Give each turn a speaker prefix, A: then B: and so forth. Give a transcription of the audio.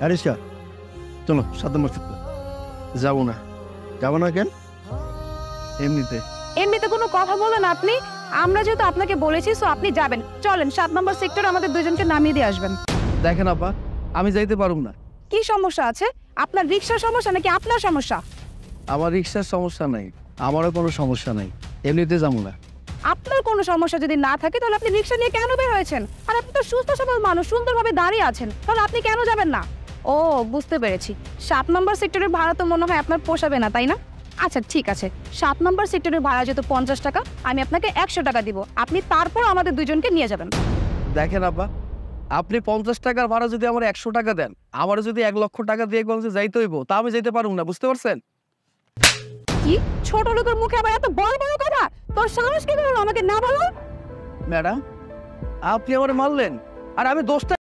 A: আরিশা, চলো 7 নম্বর সেক্টর। যাবো না। যাবো না কেন? এমনিতে।
B: এমনিতে কোনো কথা বলেন আপনি? আমরা যেহেতু আপনাকে বলেছি, সো আপনি যাবেন। চলেন 7 নম্বর সেক্টর, আমাদের দুজনকে নামিয়ে দিয়ে আসবেন।
C: দেখেন আপা, আমি যাইতে পারুম না।
B: কি সমস্যা আছে? আপনার রিক্সার সমস্যা নাকি আপনার সমস্যা?
C: আমার রিক্সার সমস্যা নাই, আমারও কোনো সমস্যা নাই, এমনিতে যাবো না।
B: আপনার কোনো সমস্যা যদি না থাকে তাহলে আপনি রিক্সা নিয়ে কেন বের হয়েছেন? আর আপনি তো সুস্থ সবল মানুষ, সুন্দরভাবে দাঁড়িয়ে আছেন, তাহলে আপনি কেন যাবেন না? ও, বুঝতে পেরেছি। 7 নম্বর সেক্টরের ভাড়া তো মনে হয় আপনার পোষাবে না, তাই না? আচ্ছা ঠিক আছে, 7 নম্বর সেক্টরের ভাড়া যেহেতু 50 টাকা, আমি আপনাকে 100 টাকা দিব। আপনি তারপর আমাদের দুজনকে নিয়ে যাবেন।
C: দেখেন আপা, আপনি 50 টাকার ভাড়া যদি আমার 100 টাকা দেন, আমার যদি 1 লক্ষ টাকা দিয়ে গঞ্জে যাইতে হইব, তা আমি যাইতে পারুম না, বুঝতে পারছেন?
B: কি ছোট লোকের মুখে আবার এত বড় বড় কথা? তোর সাহস কি করে আমাকে না বলো?
C: ম্যাডাম, আপনি আমার মারলেন, আর আমি দোষটা